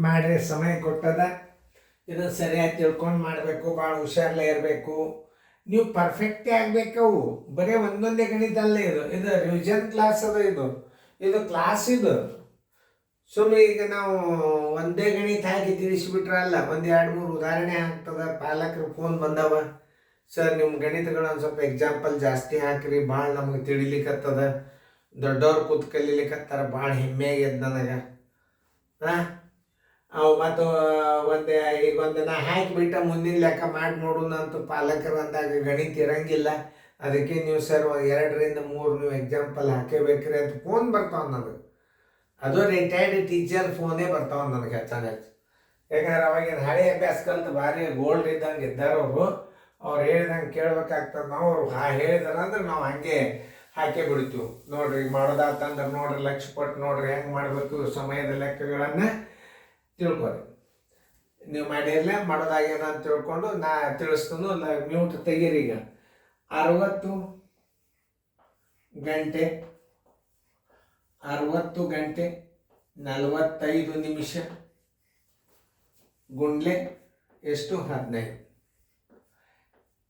ಮಾಡ್ರಿ, ಸಮಯ ಕೊಟ್ಟದ. ಇದನ್ನು ಸರಿಯಾಗಿ ತಿಳ್ಕೊಂಡು ಮಾಡಬೇಕು, ಭಾಳ ಹುಷಾರಲ್ಲೇ ಇರಬೇಕು. ನೀವು ಪರ್ಫೆಕ್ಟೇ ಆಗಬೇಕವು. ಬರೀ ಒಂದೊಂದೇ ಗಣಿತ ಅಲ್ಲ, ಇದು ರಿವಿಷನ್ ಕ್ಲಾಸ್ ಅದ. ಇದು ಕ್ಲಾಸ್. ಸುಮ್ಮನೆ ಈಗ ನಾವು ಒಂದೇ ಗಣಿತ ಹಾಕಿ ತಿಳಿಸಿಬಿಟ್ರಲ್ಲ, ಒಂದು 2-3 ಉದಾಹರಣೆ ಆಗ್ತದ. ಪಾಲಕರು ಫೋನ್ ಬಂದವ, ಸರ್ ನಿಮ್ಮ ಗಣಿತಗಳು ಒಂದು ಸ್ವಲ್ಪ ಎಕ್ಸಾಂಪಲ್ ಜಾಸ್ತಿ ಹಾಕ್ರಿ, ಭಾಳ ನಮಗೆ ತಿಳಿಲಿಕ್ಕತ್ತದ, ದೊಡ್ಡವ್ರು ಕೂತ್ ಕಲೀಲಿಕ್ಕತ್ತಾರ, ಭಾಳ ಹೆಮ್ಮೆ ಆಗ್ಯದ ನನಗೆ. ಹಾಂ, ಅವು ಮತ್ತು ಈಗ ನಾ ಹಾಕಿಬಿಟ್ಟ ಮುಂದಿನ ಲೆಕ್ಕ ಮಾಡಿ ನೋಡೋಣ ಅಂತ ಪಾಲಕರು ಅಂದಾಗ ಗಣಿತ ಇರಂಗಿಲ್ಲ. ಅದಕ್ಕೆ ನೀವು ಸರ್ 2-3 ನೀವು ಎಕ್ಸಾಂಪಲ್ ಹಾಕೇಬೇಕ್ರಿ ಅಂತ ಫೋನ್ ಬರ್ತಾವ ನನಗೆ. ಅದು ರಿಟೈರ್ಡ್ ಟೀಚರ್ ಫೋನೇ ಬರ್ತಾವ ನನಗೆ ಹೆಚ್ಚಾನೆಚ್ಚು. ಯಾಕಂದ್ರೆ ಅವಾಗಿನ ಹಳೆ ಅಭ್ಯಾಸ ಕಲ್ತು ಭಾರಿ ಗೋಲ್ಡ್ ಇದ್ದಂಗೆ ಇದ್ದಾರವರು. ಅವ್ರು ಹೇಳ್ದಂಗೆ ಕೇಳ್ಬೇಕಾಗ್ತದೆ. ನಾವು ಅವ್ರು ಹೇಳಿದಾರಂದ್ರೆ ನಾವು ಹಾಗೆ ಹಾಕೇ ಬಿಡ್ತೀವಿ. ನೋಡ್ರಿ ಮಾಡೋದಾತಂದ್ರೆ ನೋಡ್ರಿ, ಲಕ್ಷ ಕೊಟ್ಟು ನೋಡ್ರಿ ಹೆಂಗೆ ಮಾಡಬೇಕು, ಸಮಯದ ಲೆಕ್ಕಗಳನ್ನು ತಿಳ್ಕೊರಿ. ನೀವು ಮಾಡಿರಲಿಲ್ಲ, ಮಾಡೋದಾಗ್ಯದ ಅಂತ ತಿಳ್ಕೊಂಡು ನಾ ತಿಳಿಸ್ತಾನು. ಮ್ಯೂಟ್ ತೆಗೀರಿ. ಈಗ 60 ಗಂಟೆ 45 ನಿಮಿಷ ಗುಂಡ್ಲೆ ಎಷ್ಟು? 15.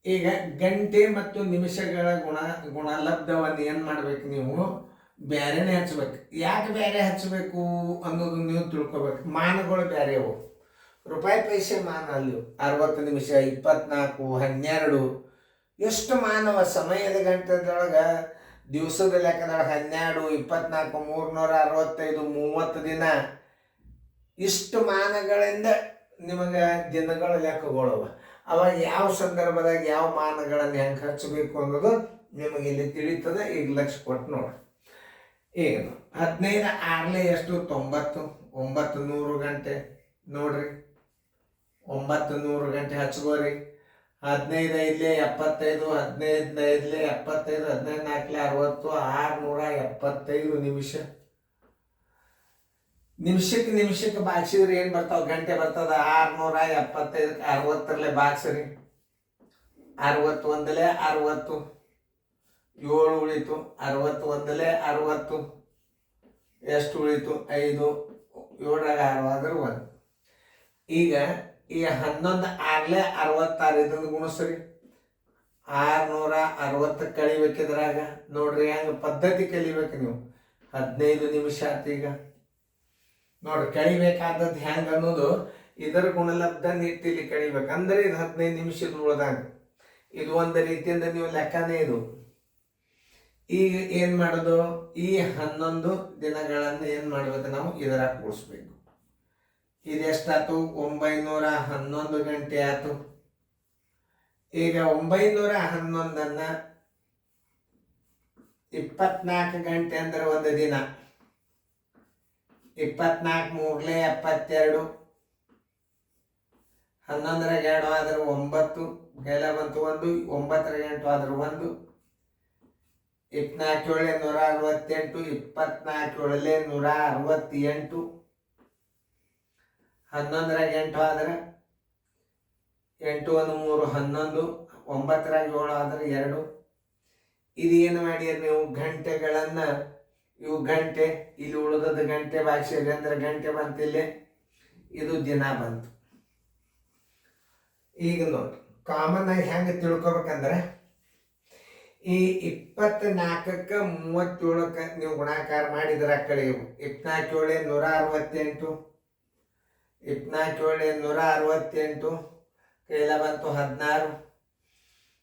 ಈಗ ಗಂಟೆ ಮತ್ತು ನಿಮಿಷಗಳ ಗುಣಲಬ್ಧವನ್ನು ಏನು ಮಾಡ್ಬೇಕು? ನೀವು ಬೇರೆನೇ ಹಚ್ಬೇಕು. ಯಾಕೆ ಬೇರೆ ಹಚ್ಚಬೇಕು ಅನ್ನೋದು ನೀವು ತಿಳ್ಕೊಬೇಕು. ಮಾನಗಳು ಬೇರೆ ಅವು. ರೂಪಾಯಿ ಪೈಸೆ ಮಾನ ಅಲ್ಲಿ 60 ನಿಮಿಷ, 24, 12 ಎಷ್ಟು ಮಾನವ? ಸಮಯದ ಗಂಟೆದೊಳಗೆ ದಿವಸದ ಲೆಕ್ಕದೊಳಗೆ 12, 24, 365, 30 ದಿನ, ಇಷ್ಟು ಮಾನಗಳಿಂದ ನಿಮಗೆ ದಿನಗಳ ಲೆಕ್ಕಗಳವ. ಅವಾಗ ಯಾವ ಸಂದರ್ಭದಾಗ ಯಾವ ಮಾನಗಳನ್ನು ಹೆಂಗೆ ಹಚ್ಚಬೇಕು ಅನ್ನೋದು ನಿಮಗೆ ಇಲ್ಲಿ ತಿಳಿತದೆ. ಈಗ ಲಕ್ಷ ಕೊಟ್ಟು ನೋಡಿ. ಈಗ 15 6 ಎಷ್ಟು? 90. 900 ಗಂಟೆ ನೋಡ್ರಿ. 900 ಗಂಟೆ ಹಚ್ಕೋರಿ. 15 5 75, 15 5 75, 15 4 60, 675 ನಿಮಿಷ. ನಿಮಿಷಕ್ಕೆ ಬಾಗಿಸಿದ್ರೆ ಏನು ಬರ್ತಾವ? ಗಂಟೆ ಬರ್ತದ. 675 60 ಬಾಗಿಸ್ರಿ. 61 60, 7 ಉಳಿತು. 61 60 ಎಷ್ಟು ಉಳಿತು? 5. 7 6 ಆದ್ರೆ 1. ಈಗ ಈ 11 6 66 ಇದನ್ನು ಗುಣಿಸ್ರಿ. 660 ಕಳಿಬೇಕಿದ್ರಾಗ ನೋಡ್ರಿ ಹೆಂಗೆ ಪದ್ಧತಿ ಕಲಿಬೇಕು ನೀವು. 15 ನಿಮಿಷ ಆಯ್ತು. ಈಗ ನೋಡ್ರಿ ಕಳಿಬೇಕಾದದ್ದು ಹೆಂಗೆ ಅನ್ನೋದು ಇದರ ಗುಣಲಬ್ಧ ನಿಟ್ಟಿಲಿ ಕಳಿಬೇಕು. ಅಂದ್ರೆ ಇದು 15 ನಿಮಿಷದ ಉಳ್ದಾಗ ಇದು ಒಂದು ರೀತಿಯಿಂದ ನೀವು ಲೆಕ್ಕನೇ ಇದು. ಈಗ ಏನು ಮಾಡೋದು? ಈ 11 ದಿನಗಳನ್ನು ಏನು ಮಾಡಬೇಕು? ನಾವು ಇದರಾಗ ಕೂಡಿಸ್ಬೇಕು. ಇದೆಷ್ಟಾಯ್ತು? 911 ಗಂಟೆ ಆಯ್ತು. ಈಗ 911 24 ಗಂಟೆ ಅಂದ್ರೆ ಒಂದು ದಿನ. 24 3 72, 11 2 ಆದ್ರೆ 9, ಕೆಲ ಬಂತು 1, 9 8 ಆದ್ರೆ 1, 24 168, 24 168, 11 8 ಆದ್ರೆ 8 1 3 11, 9 7 ಆದ್ರೆ 2. ಇದು ಏನು ಮಾಡಿರಿ ನೀವು? ಗಂಟೆಗಳನ್ನು ಇವು ಗಂಟೆ, ಇಲ್ಲಿ ಉಳಿದದ್ದು ಗಂಟೆ ಭಾಷೆಯಲ್ಲಿ ಅಂದ್ರೆ ಗಂಟೆ ಬಂತಿಲ್ಲೇ, ಇದು ದಿನ ಬಂತು. ಈಗ ನೋಡಿ ಕಾಮನ್ ಆಗಿ ಹೆಂಗೆ ತಿಳ್ಕೊಬೇಕಂದ್ರೆ, ಈ 24ಕ್ಕೆ 37ಕ್ಕೆ ನೀವು ಗುಣಾಕಾರ ಮಾಡಿದ್ರೆ ಕಳೆಯವು. 24 168, 24 168, ಕೈಲ ಬಂತು 16,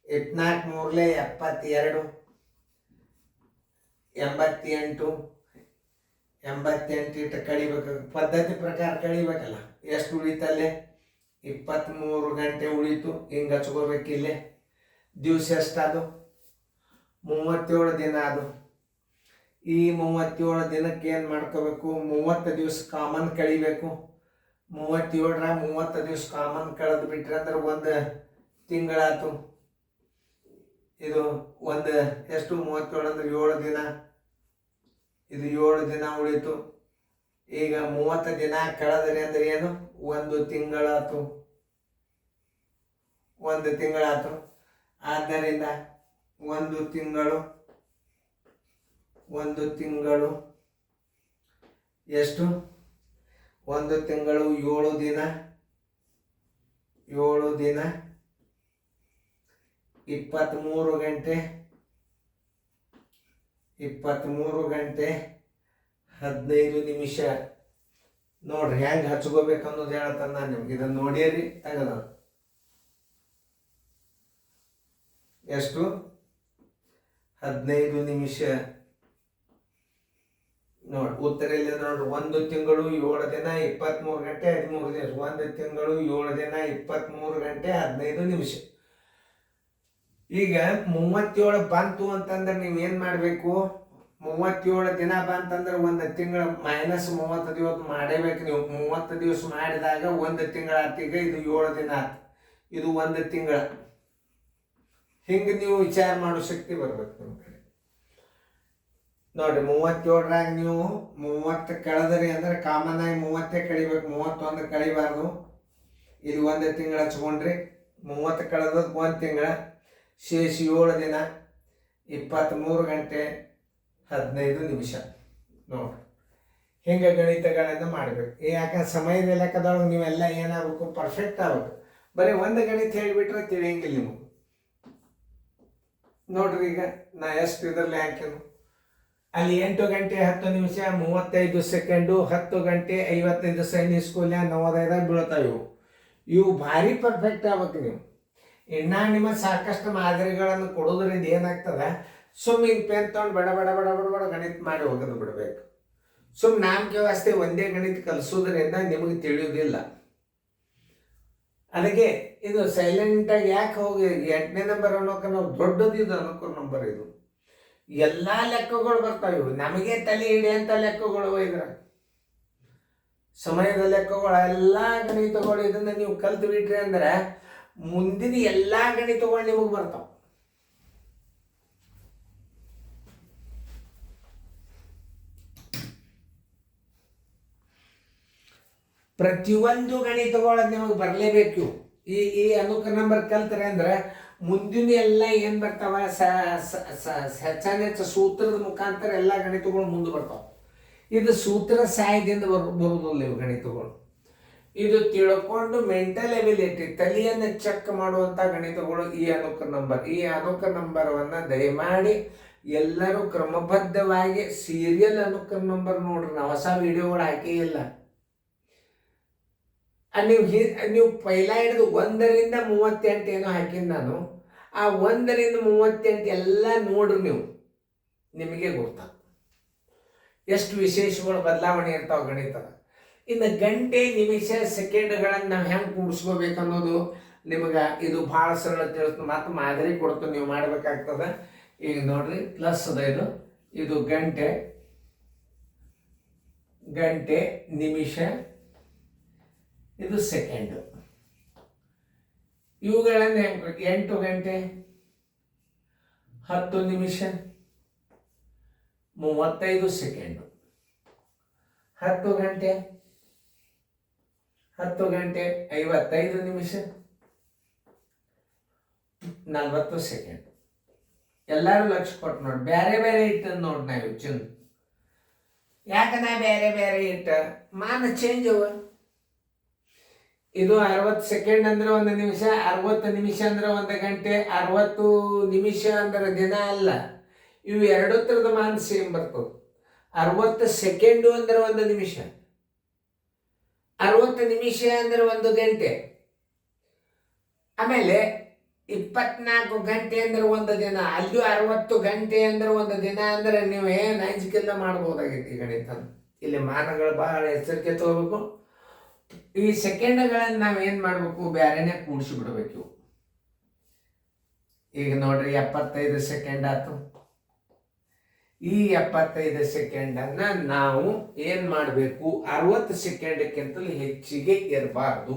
24 3 72, 88, 88 ಇಟ್ಟು ಕಳಿಬೇಕು. ಪದ್ಧತಿ ಪ್ರಕಾರ ಕಳಿಬೇಕಲ್ಲ. ಎಷ್ಟು ಉಳಿತಲ್ಲೇ? 23 ಗಂಟೆ ಉಳಿತು. ಹಿಂಗೆ ಹಚ್ಕೋಬೇಕಿಲ್ಲೇ. ದಿವಸ ಎಷ್ಟದು? 37 ದಿನ ಅದು. ಈ 37 ದಿನಕ್ಕೆ ಏನು ಮಾಡ್ಕೋಬೇಕು? 30 ದಿವಸ ಕಾಮನ್ ಕಳಿಬೇಕು. 37ರ 30 ದಿವಸ ಕಾಮನ್ ಕಳೆದು ಬಿಟ್ರೆ ಅಂದ್ರೆ ಒಂದು ತಿಂಗಳಾಯ್ತು. ಇದು ಒಂದು ಎಷ್ಟು? 37 ಅಂದ್ರೆ 7 ದಿನ. ಇದು 7 ದಿನ ಉಳಿತು. ಈಗ 30 ದಿನ ಕಳೆದ್ರಿ ಅಂದ್ರೆ ಏನು? ಒಂದು ತಿಂಗಳಾಯ್ತು. ಆದ್ದರಿಂದ ಒಂದು ತಿಂಗಳು ಎಷ್ಟು? 1 ತಿಂಗಳು 7 ದಿನ 23 ಗಂಟೆ 15 ನಿಮಿಷ. ನೋಡ್ರಿ ಹೆಂಗೆ ಹಚ್ಕೋಬೇಕು ಅನ್ನೋದು ಹೇಳ್ತಾನೆ ನಾನು ನಿಮ್ಗೆ. ಇದನ್ನು ನೋಡಿರಿ ತೆಗದ ಎಷ್ಟು 15 ನಿಮಿಷ ನೋಡಿ. ಉತ್ತರ ಇಲ್ಲ ನೋಡ್ರಿ. 1 ತಿಂಗಳು 7 ದಿನ 23 ಗಂಟೆ 13 ದಿವಸ. 1 ತಿಂಗಳು 7 ದಿನ 23 ಗಂಟೆ 15 ನಿಮಿಷ. ಈಗ 37 ಬಂತು ಅಂತಂದ್ರೆ ನೀವು ಏನು ಮಾಡಬೇಕು? 37 ದಿನ ಬಂತಂದ್ರೆ 1 ತಿಂಗಳ ಮೈನಸ್ 30 ದಿವಸ ಮಾಡೇಬೇಕು ನೀವು. 30 ದಿವಸ ಮಾಡಿದಾಗ 1 ತಿಂಗಳ ಆತು. ಈಗ ಇದು 7 ದಿನ ಆತು, ಇದು 1 ತಿಂಗಳ. ಹಿಂಗೆ ನೀವು ವಿಚಾರ ಮಾಡೋ ಶಕ್ತಿ ಬರ್ಬೇಕು ನಿಮ್ಮ ಕಡೆ. ನೋಡ್ರಿ 37ರಾಗ ನೀವು 30 ಕಳೆದ್ರಿ ಅಂದ್ರೆ ಕಾಮನ್ ಆಗಿ 30 ಕಳಿಬೇಕು, 31 ಕಳಿಬಾರ್ದು. ಇಲ್ಲಿ 1 ತಿಂಗಳ ಹಚ್ಕೊಂಡ್ರಿ, 30 ಕಳೆದ 1 ತಿಂಗಳ, ಶೇಷ 7 ದಿನ 23 ಗಂಟೆ 15 ನಿಮಿಷ. ನೋಡ್ರಿ ಹಿಂಗೆ ಗಣಿತಗಳನ್ನು ಮಾಡಬೇಕು. ಯಾಕಂದ್ರೆ ಸಮಯದ ಲೆಕ್ಕದೊಳಗೆ ನೀವೆಲ್ಲ ಏನಾಗಬೇಕು? ಪರ್ಫೆಕ್ಟ್ ಆಗ್ಬೇಕು. ಬರೀ ಒಂದು ಗಣಿತ ಹೇಳಿಬಿಟ್ರೆ ತಿಳಿಯಂಗಿಲ್ಲ ನಿಮಗೆ. ನೋಡ್ರಿ ಈಗ ನಾ ಎಷ್ಟು ಇದರಲ್ಲಿ ಹಾಕಿನು. ಅಲ್ಲಿ 8 ಗಂಟೆ 10 ನಿಮಿಷ 35 ಸೆಕೆಂಡು, 10 ಗಂಟೆ 55 ಸೈನಿಕ್ ಸ್ಕೂಲ್ 95 ಬೀಳ್ತಾವೆ. ಇವು ಭಾರಿ ಪರ್ಫೆಕ್ಟ್ ಆಗ್ಬೇಕು ನೀವು. ಇನ್ನು ನಿಮಗೆ ಸಾಕಷ್ಟು ಮಾದರಿಗಳನ್ನು ಕೊಡೋದ್ರಿಂದ ಏನಾಗ್ತದೆ? ಸುಮ್ಮನೆ ಹಿಂಗೆ ಪೆನ್ ತೊಗೊಂಡು ಬಡ ಬಡ ಬಡ ಬಡ ಬಡ ಗಣಿತ ಮಾಡಿ ಹೋಗೋದು ಬಿಡಬೇಕು. ಸುಮ್ಮನೆ ನಾಮಕೆ ವಾಸ್ತೆ ಒಂದೇ ಗಣಿತ ಕಲಿಸೋದ್ರಿಂದ ನಿಮಗೆ ತಿಳಿಯೋದಿಲ್ಲ. ಅದಕ್ಕೆ ಇದು ಸೈಲೆಂಟಾಗಿ ಯಾಕೆ ಹೋಗಿ 8ನೇ ನಂಬರ್ ಅನ್ನೋಕೆ ನಾವು ದೊಡ್ಡದು ಇದು ಅನ್ನೋಕೆ ನಂಬರ್. ಇದು ಎಲ್ಲ ಲೆಕ್ಕಗಳು ಬರ್ತಾವೆ. ನಮಗೆ ತಲೆ ಹಿಡಿಯಂಥ ಲೆಕ್ಕಗಳು ಇದ್ರ ಸಮಯದ ಲೆಕ್ಕಗಳು ಎಲ್ಲ ಗಣಿತಗಳು. ಇದನ್ನು ನೀವು ಕಲ್ತು ಬಿಟ್ರಿ ಅಂದ್ರೆ ಮುಂದಿನ ಎಲ್ಲ ಗಣಿತಗಳು ನಿಮಗೆ ಬರ್ತಾವೆ. ಪ್ರತಿಯೊಂದು ಗಣಿತಗಳು ನಿಮಗೆ ಬರಲೇಬೇಕು. ಈ ಅನುಕ ನಂಬರ್ ಕಲ್ತ್ರೆ ಅಂದ್ರೆ ಮುಂದಿನ ಎಲ್ಲ ಏನು ಬರ್ತಾವ? ಹೆಚ್ಚು ಸೂತ್ರದ ಮುಖಾಂತರ ಎಲ್ಲ ಗಣಿತಗಳು ಮುಂದೆ ಬರ್ತಾವೆ. ಇದು ಸೂತ್ರ ಸಹಾಯದಿಂದ ಬರುವುದಿಲ್ಲ ಇವು ಗಣಿತಗಳು. ಇದು ತಿಳ್ಕೊಂಡು ಮೆಂಟಲ್ ಎಬಿಲಿಟಿ, ತಲೆಯನ್ನು ಚೆಕ್ ಮಾಡುವಂಥ ಗಣಿತಗಳು ಈ ಅನುಕ ನಂಬರ್. ಈ ಅನುಕ ನಂಬರನ್ನು ದಯಮಾಡಿ ಎಲ್ಲರೂ ಕ್ರಮಬದ್ಧವಾಗಿ ಸೀರಿಯಲ್ ಅನುಕ ನಂಬರ್ ನೋಡ್ರಿ. ನಾವು ಹೊಸ ವಿಡಿಯೋಗಳು ಹಾಕೇ ಇಲ್ಲ. ನೀವು ಪೈಲ ಹಿಡಿದು 1ರಿಂದ 38 ಏನೋ ಹಾಕಿದ್ದು ನಾನು. ಆ 1ರಿಂದ 38 ಎಲ್ಲ ನೋಡ್ರಿ ನೀವು, ನಿಮಗೆ ಗೊತ್ತ ಎಷ್ಟು ವಿಶೇಷಗಳು ಬದಲಾವಣೆ ಇರ್ತಾವೆ ಗಣಿತದ. ಇನ್ನು ಗಂಟೆ ನಿಮಿಷ ಸೆಕೆಂಡ್ಗಳನ್ನು ನಾವು ಹೆಂಗೆ ಕೂಡಿಸ್ಕೋಬೇಕು ಅನ್ನೋದು ನಿಮಗೆ ಇದು ಭಾಳ ಸರಳ ತಿಳಿಸ್ತು. ಮತ್ತು ಮಾದರಿ ಕೊಡ್ತು, ನೀವು ಮಾಡಬೇಕಾಗ್ತದೆ. ಈಗ ನೋಡ್ರಿ ಪ್ಲಸ್ ಅದ. ಇದು ಗಂಟೆ ನಿಮಿಷ, ಇದು ಸೆಕೆಂಡು. ಇವುಗಳನ್ನು 8 ಗಂಟೆ 10 ನಿಮಿಷ 35 ಸೆಕೆಂಡು. 10 ಗಂಟೆ 55 ನಿಮಿಷ 40 ಸೆಕೆಂಡ್. ಎಲ್ಲರೂ ಲಕ್ಷ ಕೊಟ್ಟು ನೋಡಿ. ಬೇರೆ ಬೇರೆ ಇಟ್ಟು ನೋಡಿ ನಾವು ಚಂದ. ಯಾಕೆ ನಾ ಬೇರೆ ಬೇರೆ ಇಟ್ಟ ಮಾನ ಚೇಂಜ್ ಅವ. ಇದು 60 ಸೆಕೆಂಡ್ ಅಂದ್ರೆ 1 ನಿಮಿಷ, 60 ನಿಮಿಷ ಅಂದ್ರೆ 1 ಗಂಟೆ, 60 ನಿಮಿಷ ಅಂದ್ರೆ ದಿನ ಅಲ್ಲ. ಇವು ಎರಡು ಥರದ ಮಾನ ಸೇಮ್ ಬರ್ತದೆ. 60 ಸೆಕೆಂಡು ಅಂದ್ರೆ 1 ನಿಮಿಷ, 60 ನಿಮಿಷ ಅಂದ್ರೆ 1 ಗಂಟೆ. ಆಮೇಲೆ 24 ಗಂಟೆ ಅಂದ್ರೆ 1 ದಿನ. ಅಲ್ಲೂ 60 ಗಂಟೆ ಅಂದ್ರೆ 1 ದಿನ ಅಂದ್ರೆ ನೀವು ಏನು ಅಂಜಿಕೆಲ್ಲ ಮಾಡ್ಬೋದಾಗಿತ್ತು ಈ ಗಣಿತ. ಇಲ್ಲಿ ಮಾನಗಳು ಬಹಳ ಎಚ್ಚರಿಕೆ ತಗೋಬೇಕು. ಈ ಸೆಕೆಂಡ್ಗಳನ್ನು ನಾವೇನು ಮಾಡಬೇಕು? ಬೇರೆನೆ ಕೂಡಿಸಿ ಬಿಡಬೇಕು. ಈಗ ನೋಡ್ರಿ 75 ಸೆಕೆಂಡ್ ಆಯ್ತು. ಈ 75 ಸೆಕೆಂಡನ್ನು ನಾವು ಏನು ಮಾಡಬೇಕು? 60 ಸೆಕೆಂಡ್ಕ್ಕಿಂತಲೂ ಹೆಚ್ಚಿಗೆ ಇರಬಾರ್ದು.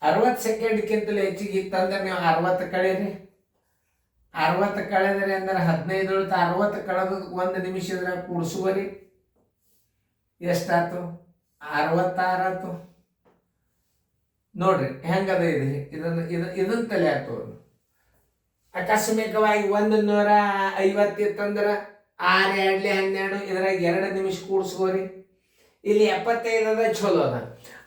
60 ಸೆಕೆಂಡ್ಕ್ಕಿಂತಲೂ ಹೆಚ್ಚಿಗೆ ಇತ್ತಂದ್ರೆ ನೀವು 60 ಕಳೀರಿ. 60 ಕಳೆದ್ರಿ ಅಂದ್ರೆ 15 ಉಳಿತು. 60 ಕಳೆದ 1 ನಿಮಿಷದಾಗ ಕೂಡಿಸುವರಿ ಎಷ್ಟಾಯ್ತು? 66 ಆಯ್ತು. ನೋಡ್ರಿ ಹೆಂಗದ ಇದು. ಇದನ್ನ ತಲೆ ಆಗ್ತದೆ. ಆಕಸ್ಮಿಕವಾಗಿ 150 ಇತ್ತಂದ್ರೆ 6 2 12 ಇದ್ರಾಗ 2 ನಿಮಿಷ ಕೂಡಿಸ್ಕೋರಿ. ಇಲ್ಲಿ 75 ಅದ, ಚಲೋ ಅದ.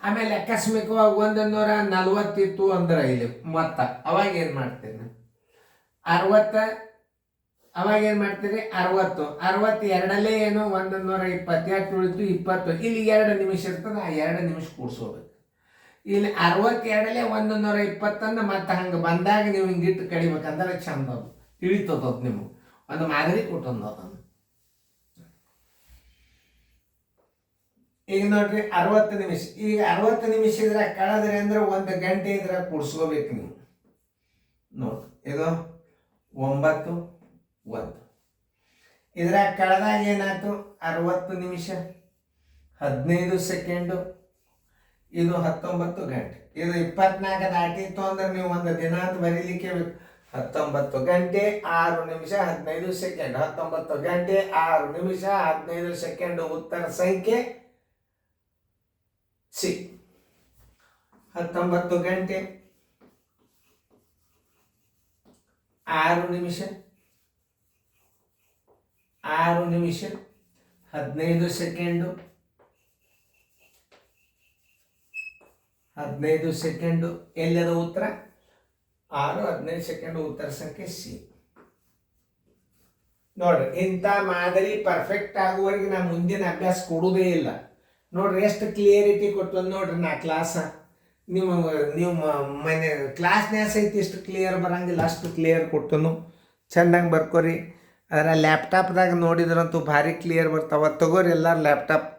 ಆಮೇಲೆ ಆಕಸ್ಮಿಕವಾಗಿ 140 ಇತ್ತು ಅಂದ್ರೆ ಇಲ್ಲಿ ಮೊತ್ತ ಅವಾಗ ಏನು ಮಾಡ್ತೀನಿ 60, ಅವಾಗ ಏನು ಮಾಡ್ತೀರಿ 60 62 ಏನು 120 ಉಳಿತು 20. ಇಲ್ಲಿ 2 ನಿಮಿಷ ಇರ್ತದೆ, ಆ 2 ನಿಮಿಷ ಕೂಡಿಸೋಬೇಕು. ಇಲ್ಲಿ 62 120 ಮತ್ತೆ ಹಂಗೆ ಬಂದಾಗ ನೀವು ಹಿಂಗಿಟ್ಟು ಕಡಿಬೇಕಂದ್ರೆ ಚಂದ ಅದು ತಿಳಿತದ. ನಿಮಗೆ ಒಂದು ಮಾದರಿ ಕೊಟ್ಟಂದು ಅದನ್ನು. ಈಗ ನೋಡ್ರಿ 60 ನಿಮಿಷ. ಈಗ 60 ನಿಮಿಷ ಇದ್ರಾಗ ಕಳೆದ್ರಿ ಅಂದ್ರೆ 1 ಗಂಟೆ ಇದ್ರಾಗ ಕೂಡಿಸ್ಕೋಬೇಕು ನೀವು. ನೋಡ್ರಿ ಇದು 9 1 ಇದ್ರಾಗ ಕಳೆದಾಗ ಏನಾಯ್ತು 60 ನಿಮಿಷ 15 ಸೆಕೆಂಡು. ಇದು 19 ಗಂಟೆ. ಇದು 24 ದಾಟಿತ್ತು ಅಂದ್ರೆ ನೀವು ಒಂದು ದಿನ ಅಂತ ಬರೀಲಿಕ್ಕೆ ಬೇಕು. 19 ಗಂಟೆ 6 ನಿಮಿಷ 15 ಸೆಕೆಂಡ್. 19 ಗಂಟೆ 6 ನಿಮಿಷ 15 ಸೆಕೆಂಡ್ ಉತ್ತರ ಸಂಖ್ಯೆ ಸಿ. 19 ಗಂಟೆ 6 ನಿಮಿಷ 15 ಸೆಕೆಂಡು 15 ಸೆಕೆಂಡು. ಎಲ್ಲದ ಉತ್ತರ 6 15 ಸೆಕೆಂಡು ಉತ್ತರ ಸಂಖ್ಯೆ ಸಿ. ನೋಡ್ರಿ ಇಂಥ ಮಾದರಿ ಪರ್ಫೆಕ್ಟ್ ಆಗುವವರೆಗೆ ನಾ ಮುಂದಿನ ಅಭ್ಯಾಸ ಕೊಡುವುದೇ ಇಲ್ಲ. ನೋಡ್ರಿ ಎಷ್ಟು ಕ್ಲಿಯರಿಟಿ ಕೊಟ್ಟು ನೋಡ್ರಿ. ನಾ ಕ್ಲಾಸ ನೀವು ಮನೆ ಕ್ಲಾಸ್ನ್ಯಾಗ ಸಹಿತ ಇಷ್ಟು ಕ್ಲಿಯರ್ ಬರಂಗಿಲ್ಲ, ಅಷ್ಟು ಕ್ಲಿಯರ್ ಕೊಟ್ಟನು. ಚೆಂದಂಗೆ ಬರ್ಕೋರಿ. ಅದರ ಲ್ಯಾಪ್ಟಾಪ್ದಾಗ ನೋಡಿದ್ರಂತೂ ಭಾರಿ ಕ್ಲಿಯರ್ ಬರ್ತಾವ. ತಗೋರಿ ಎಲ್ಲರೂ ಲ್ಯಾಪ್ಟಾಪ್